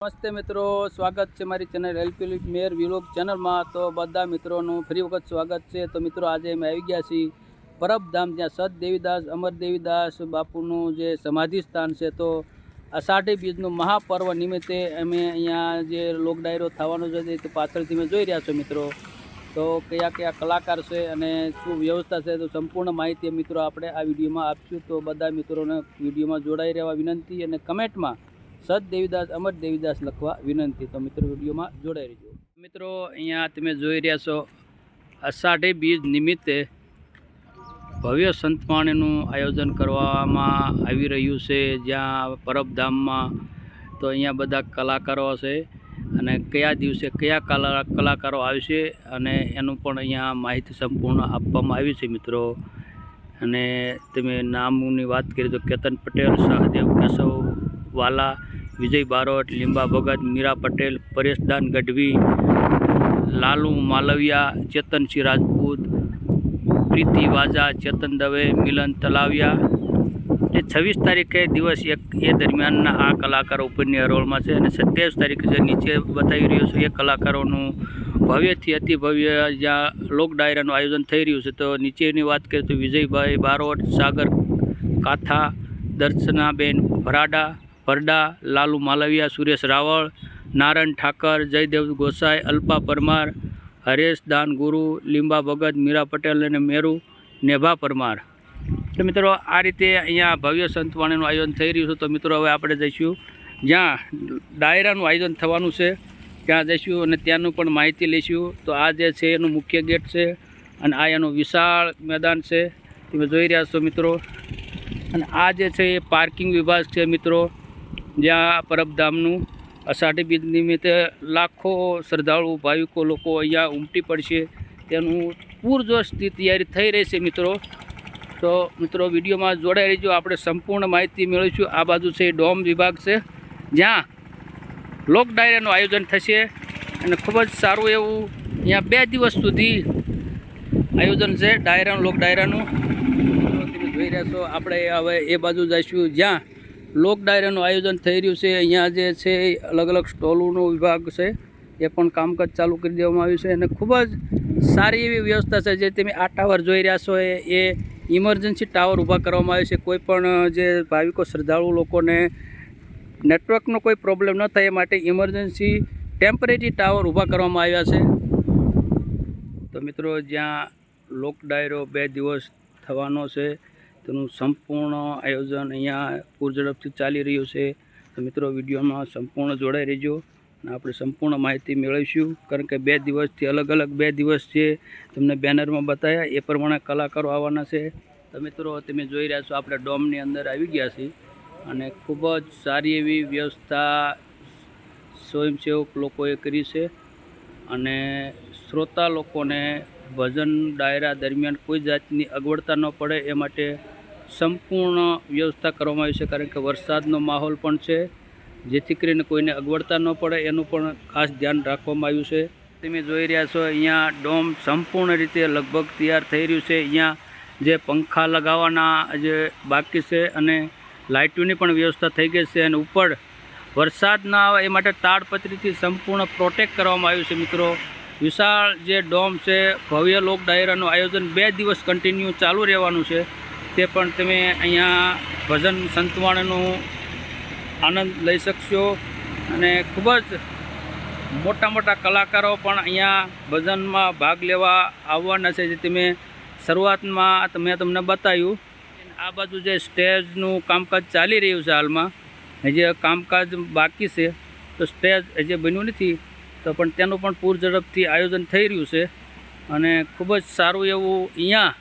નમસ્તે મિત્રો, સ્વાગત છે મારી ચેનલ એલપી મેર વિલોગ ચેનલમાં। તો બધા મિત્રોનું ફરી વખત સ્વાગત છે। તો મિત્રો આજે અમે આવી ગયા છીએ પરબધામ, જ્યાં સત દેવીદાસ અમર દેવીદાસ બાપુનું જે સમાધિ સ્થાન છે। તો અષાઢી બીજનું મહાપર્વ નિમિત્તે અમે અહીંયા જે લોક ડાયરો થવાનો છે તે પાછળથી મેં જોઈ રહ્યા છો મિત્રો। તો કયા કયા કલાકાર છે અને શું વ્યવસ્થા છે તો સંપૂર્ણ માહિતી મિત્રો આપણે આ વિડીયોમાં આપશું। તો બધા મિત્રોને વિડીયોમાં જોડાઈ રહેવા વિનંતી અને કમેન્ટમાં સત દેવીદાસ અમર દેવીદાસ લખવા વિનંતી। તો મિત્રો વિડીયોમાં જોડાઈ રહેજો। મિત્રો અહીંયા તમે જોઈ રહ્યા છો અષાઢી બીજ નિમિત્તે ભવ્ય સંતવાણીનું આયોજન કરવામાં આવી રહ્યું છે, જ્યાં પરબધામમાં। તો અહીંયા બધા કલાકારો છે અને કયા દિવસે કયા કલાકારો આવશે અને એનું પણ અહીંયા માહિતી સંપૂર્ણ આપવામાં આવી છે મિત્રો। અને તમે નામની વાત કરી તો કેતન પટેલ, સહદેવ કેશવ વાલા, વિજય બારોટ, લીંબા ભગત, મીરા પટેલ, પરેશદાન ગઢવી, લાલુ માલવિયા, ચેતનસિંહ રાજપૂત, પ્રીતિ વાજા, ચેતન દવે, મિલન તલાવિયા। એ 26 તારીખે દિવસ એ દરમિયાનના આ કલાકારો ઉપરની હરોળમાં છે અને 27 તારીખે જે નીચે બતાવી રહ્યો છું એ કલાકારોનું ભવ્યથી અતિ ભવ્ય જ્યાં લોક ડાયરાનું આયોજન થઈ રહ્યું છે। તો નીચેની વાત કરીએ તો વિજયભાઈ બારોટ, સાગર કાથા, દર્શનાબેન ભરડા, લાલુ માલવિયા, સુરેશ રાવળ, નારાયણ ઠાકર, જયદેવ ગોસાઈ, અલ્પા પરમાર, હરેશ દાન ગુરુ, લીંબા ભગત, મીરા પટેલ અને મેરુ નેભા પરમાર। તો મિત્રો આ રીતે અહીંયા ભવ્ય સંતવાણીનું આયોજન થઈ રહ્યું છે। તો મિત્રો હવે આપણે જઈશું જ્યાં ડાયરાનું આયોજન થવાનું છે ત્યાં જઈશું અને ત્યાંનું પણ માહિતી લઈશું। તો આ જે છે એનું મુખ્ય ગેટ છે અને આ એનું વિશાળ મેદાન છે, તમે જોઈ રહ્યા છો મિત્રો। અને આ જે છે એ પાર્કિંગ વિભાગ છે મિત્રો, જ્યાં પરબધામનું અષાઢી બીજ નિમિત્તે લાખો શ્રદ્ધાળુ ભાવિકો લોકો અહીંયા ઉમટી પડશે તેનું પૂરજોશથી તૈયારી થઈ રહી છે મિત્રો। તો મિત્રો વિડીયોમાં જોડાઈ રહીજો, આપણે સંપૂર્ણ માહિતી મેળવીશું। આ બાજુ છે ડોમ વિભાગ છે, જ્યાં લોક ડાયરાનું આયોજન થશે અને ખૂબ જ સારું એવું અહીંયા 2 દિવસ સુધી આયોજન છે ડાયરાનું, લોક ડાયરાનું। તમે જોઈ રહ્યા છો આપણે હવે એ બાજુ જઈશું જ્યાં લોક ડાયરાનું આયોજન થઈ રહ્યું છે। અહીંયા જે છે અલગ અલગ સ્ટોલોનો વિભાગ છે એ પણ કામકાજ ચાલુ કરી દેવામાં આવ્યું છે અને ખૂબ જ સારી એવી વ્યવસ્થા છે। જે તમે આ ટાવર જોઈ રહ્યા છો એ ઇમરજન્સી ટાવર ઊભા કરવામાં આવે છે, કોઈ પણ જે ભાવિકો શ્રદ્ધાળુ લોકોને નેટવર્કનો કોઈ પ્રોબ્લેમ ન થાય એ માટે ઇમરજન્સી ટેમ્પરરી ટાવર ઊભા કરવામાં આવ્યા છે। તો મિત્રો જ્યાં લોક ડાયરો 2 દિવસ થવાનો છે તેનું સંપૂર્ણ આયોજન અહીંયા પૂરઝડપથી ચાલી રહ્યું છે। તો મિત્રો વિડીયોમાં સંપૂર્ણ જોડાઈ રહેજો અને આપણે સંપૂર્ણ માહિતી મેળવીશું, કારણ કે 2 દિવસથી અલગ 2 દિવસ છે તમને બેનરમાં બતાવ્યા એ પ્રમાણે કલાકારો આવવાના છે। તો મિત્રો તમે જોઈ રહ્યા છો આપણે ડોમની અંદર આવી ગયા છીએ અને ખૂબ જ સારી એવી વ્યવસ્થા સ્વયંસેવક લોકોએ કરી છે અને શ્રોતા લોકોને ભજન ડાયરા દરમિયાન કોઈ જાતની અગવડતા ન પડે એ માટે સંપૂર્ણ વ્યવસ્થા કરવામાં આવી છે, કારણ કે વરસાદનો માહોલ પણ છે, જેથી કરીને કોઈને અગવડતા ન પડે એનું પણ ખાસ ધ્યાન રાખવામાં આવ્યું છે। તમે જોઈ રહ્યા છો અહીંયા ડોમ સંપૂર્ણ રીતે લગભગ તૈયાર થઈ રહ્યું છે। અહીંયા જે પંખા લગાવવાના જે બાકી છે અને લાઇટોની પણ વ્યવસ્થા થઈ ગઈ છે અને ઉપર વરસાદ ના આવે એ માટે તાડપત્રીથી સંપૂર્ણ પ્રોટેક્ટ કરવામાં આવ્યું છે મિત્રો। વિશાળ જે ડોમ છે, ભવ્ય લોક ડાયરાનું આયોજન 2 દિવસ કન્ટિન્યુ ચાલુ રહેવાનું છે, તે પણ તમે અહીંયા ભજન સંતવાણીનું આનંદ લઈ શકશો અને ખૂબ જ મોટા કલાકારો પણ અહીંયા ભજનમાં ભાગ લેવા આવવાના છે, જે તમે શરૂઆતમાં તમને બતાવ્યું। આ બાજુ જે સ્ટેજનું કામકાજ ચાલી રહ્યું છે હાલમાં, જે કામકાજ બાકી છે તો સ્ટેજ જે બન્યું નથી તો પણ તેનું પણ પૂરઝડપથી આયોજન થઈ રહ્યું છે અને ખૂબ જ સારું એવું અહીંયા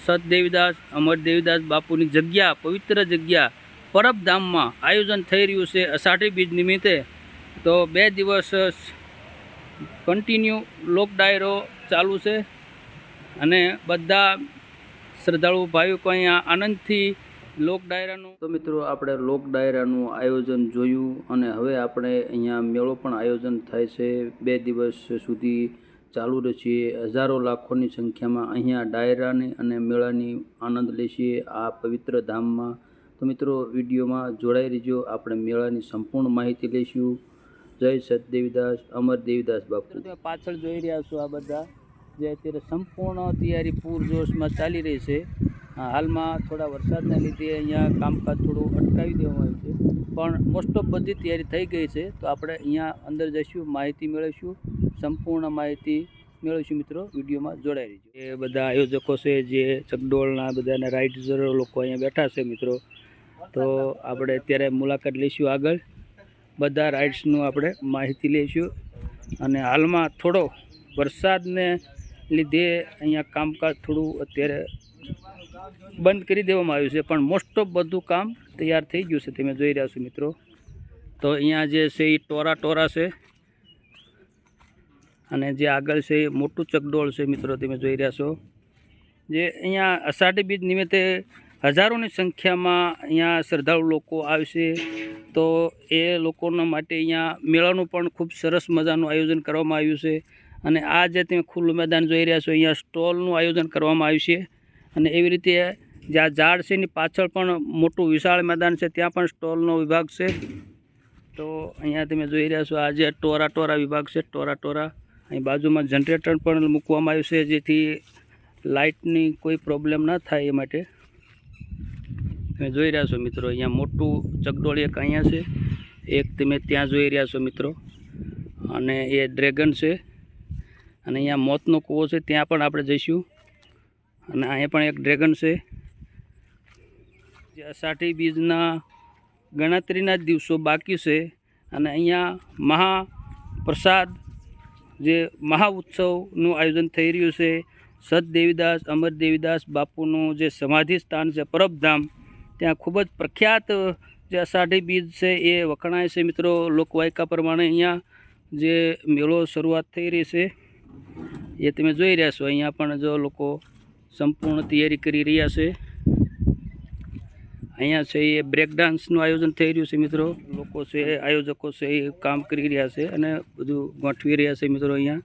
સત દેવીદાસ અમર દેવીદાસ બાપુની જગ્યા, પવિત્ર જગ્યા પરબધામમાં આયોજન થઈ રહ્યું છે અષાઢી બીજ નિમિત્તે। તો 2 દિવસ કન્ટિન્યુ લોક ડાયરો ચાલુ છે અને બધા શ્રદ્ધાળુ ભાવિકો અહીંયા આનંદથી લોક ડાયરાનું। તો મિત્રો આપણે લોક ડાયરાનું આયોજન જોયું અને હવે આપણે અહીંયા મેળો પણ આયોજન થાય છે, 2 દિવસ સુધી ચાલુ રહેશે। હજારો લાખોની સંખ્યામાં અહીંયા ડાયરાની અને મેળાની આનંદ લેશે આ પવિત્ર ધામમાં। તો મિત્રો વિડીયોમાં જોડાઈ રહીજો, આપણે મેળાની સંપૂર્ણ માહિતી લઈશું જય સદદેવીદાસ અમર દેવીદાસ બાપુ. તમે પાછળ જોઈ રહ્યા છો આ બધા જે અત્યારે સંપૂર્ણ તૈયારી પૂરજોશમાં ચાલી રહી છે. હાલમાં થોડા વરસાદના લીધે અહીંયા કામકાજ થોડું અટકાવી દેવામાં આવ્યું છે, પણ મોસ્ટ ઓફ બધી તૈયારી થઈ ગઈ છે. તો આપણે અહીંયા અંદર જઈશું, માહિતી મેળવીશું, સંપૂર્ણ માહિતી મેળવીશું. મિત્રો વિડીયોમાં જોડાઈ રહીજો. એ બધા આયોજકો છે જે ચકડોળના બધાના રાઇડર લોકો અહીંયા બેઠા છે મિત્રો. તો આપણે અત્યારે મુલાકાત લઈશું, આગળ બધા રાઇડ્સનું આપણે માહિતી લઈશું. અને હાલમાં થોડો વરસાદને લીધે અહીંયા કામકાજ થોડું અત્યારે બંધ કરી દેવામાં આવ્યું છે, પણ મોસ્ટ ઓફ બધું કામ તૈયાર થઈ ગયું છે. તમે જોઈ રહ્યા છો મિત્રો. તો અહીંયા જે છે એ ટોરા છે, અને જે આગળ છે એ મોટું ચકડોળ છે મિત્રો. તમે જોઈ રહ્યા છો જે અહીંયા અષાઢી બીજ નિમિત્તે હજારોની સંખ્યામાં અહીંયા શ્રદ્ધાળુ લોકો આવશે. તો એ લોકોના માટે અહીંયા મેળાનું પણ ખૂબ સરસ મજાનું આયોજન કરવામાં આવ્યું છે. અને આ જે તમે ખુલ્લું મેદાન જોઈ રહ્યા છો, અહીંયા સ્ટોલનું આયોજન કરવામાં આવ્યું છે. અને એવી રીતે જ્યાં ઝાડ છે એની પાછળ પણ મોટું વિશાળ મેદાન છે, ત્યાં પણ સ્ટોલનો વિભાગ છે. તો અહીંયા તમે જોઈ રહ્યા છો આ જે ટોરા વિભાગ છે, ટોરા અહીં બાજુમાં જનરેટર પણ મૂકવામાં આવ્યું છે, જેથી લાઇટની કોઈ પ્રોબ્લેમ ના થાય એ માટે. તમે જોઈ રહ્યા છો મિત્રો, અહીંયા મોટું ચકડોળ એક અહીંયા છે, એક તમે ત્યાં જોઈ રહ્યા છો મિત્રો. અને એ ડ્રેગન છે. અને અહીંયા મોતનો કૂવો છે, ત્યાં પણ આપણે જઈશું. અને અહીંયા પણ એક ડ્રેગન છે. જે અષાઢી બીજના ગણતરીના જ દિવસો બાકી છે. અને અહીંયા મહાપ્રસાદ જે મહા ઉત્સવનું આયોજન થઈ રહ્યું છે. સદદેવીદાસ અમર દેવીદાસ બાપુનું જે સમાધિ સ્થાન છે પરબધામ, ત્યાં ખૂબ જ પ્રખ્યાત જે અષાઢી બીજ છે એ વખણાય છે મિત્રો. લોકવાયકા પ્રમાણે અહીંયા જે મેળો શરૂઆત થઈ રહી છે એ તમે જોઈ રહ્યા છો. અહીંયા પણ જો લોકો સંપૂર્ણ તૈયારી કરી રહ્યા છે. અહીંયા છે એ બ્રેક ડાન્સનું આયોજન થઈ રહ્યું છે મિત્રો. લોકો છે, આયોજકો છે, એ કામ કરી રહ્યા છે અને બધું ગોઠવી રહ્યા છે મિત્રો. અહીંયા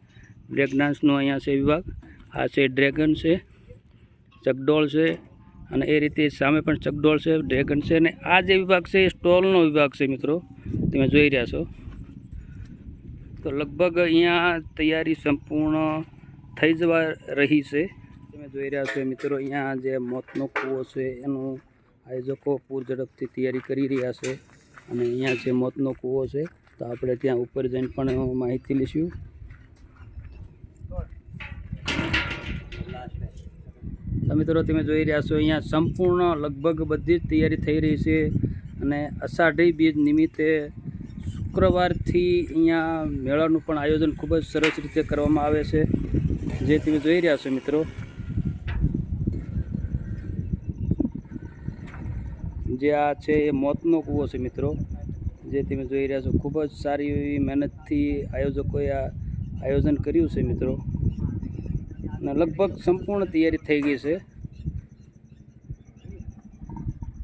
બ્રેક ડાન્સનો અહીંયા છે વિભાગ. આ છે ડ્રેગન છે, ચકડોળ છે, અને એ રીતે સામે પણ ચકડોળ છે, ડ્રેગન છે. અને આ જે વિભાગ છે એ સ્ટોલનો વિભાગ છે મિત્રો. તમે જોઈ રહ્યા છો. તો લગભગ અહીંયા તૈયારી સંપૂર્ણ થઈ જવા રહી છે. તમે જોઈ રહ્યા છો મિત્રો. અહીંયા જે મોતનો કૂવો છે એનું આયોજકો પૂર ઝડપથી તૈયારી કરી રહ્યા છે. અને અહીંયા જે મોતનો કૂવો છે, તો આપણે ત્યાં ઉપર જઈને પણ માહિતી લઈશું. તો મિત્રો તમે જોઈ રહ્યા છો અહીંયા સંપૂર્ણ લગભગ બધી જ તૈયારી થઈ રહી છે. અને અષાઢી બીજ નિમિત્તે શુક્રવારથી અહીંયા મેળાનું પણ આયોજન ખૂબ જ સરસ રીતે કરવામાં આવે છે, જે તમે જોઈ રહ્યા છો મિત્રો. જે આ છે એ મોતનો કૂવો છે મિત્રો, જે તમે જોઈ રહ્યા છો. ખૂબ જ સારી એવી મહેનતથી આયોજકોએ આ આયોજન કર્યું છે મિત્રો. અને લગભગ સંપૂર્ણ તૈયારી થઈ ગઈ છે.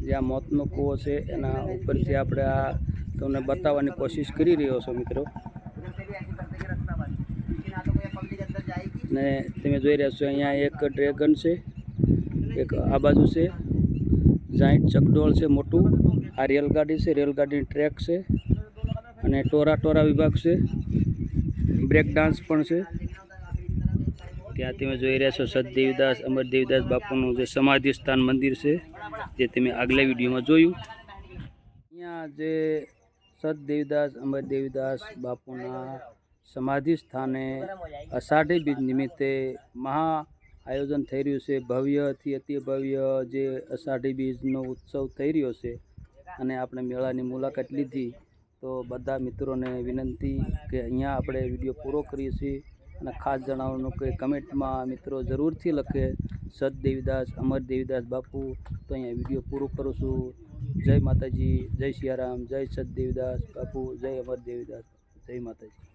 જે આ મોતનો કૂવો છે એના ઉપરથી આપણે આ તમને બતાવવાની કોશિશ કરી રહ્યો છો મિત્રો. ને તમે જોઈ રહ્યા છો અહીંયા એક ડ્રેગન છે, એક આ બાજુ છે, જાઈન્ટ ચકડોળ છે મોટું. આ રેલગાડી છે, રેલગાડીની ટ્રેક છે. અને ટોરા વિભાગ છે, બ્રેક ડાન્સ પણ છે. ત્યાં તમે જોઈ રહ્યા છો સદદેવીદાસ અમર દેવીદાસ બાપુનું જે સમાધિ સ્થાન મંદિર છે, જે તમે આગલા વિડીયોમાં જોયું. અહીંયા જે સદદેવીદાસ અમર દેવીદાસ બાપુના સમાધિ સ્થાને અષાઢી બીજ નિમિત્તે મહા આયોજન થઈ રહ્યું છે. ભવ્યથી અતિ ભવ્ય જે અષાઢી બીજનો ઉત્સવ થઈ રહ્યો છે. અને આપણે મેળાની મુલાકાત લીધી. તો બધા મિત્રોને વિનંતી કે અહીંયા આપણે વિડીયો પૂરો કરીએ છીએ. અને ખાસ જણાવવાનું કે કમેન્ટમાં મિત્રો જરૂરથી લખે સદદેવીદાસ અમર દેવીદાસ બાપુ. તો અહીંયા વિડીયો પૂરો કરું છું. જય માતાજી, જય સિયારામ, જય સદદેવીદાસ બાપુ, જય અમર દેવીદાસ, જય માતાજી.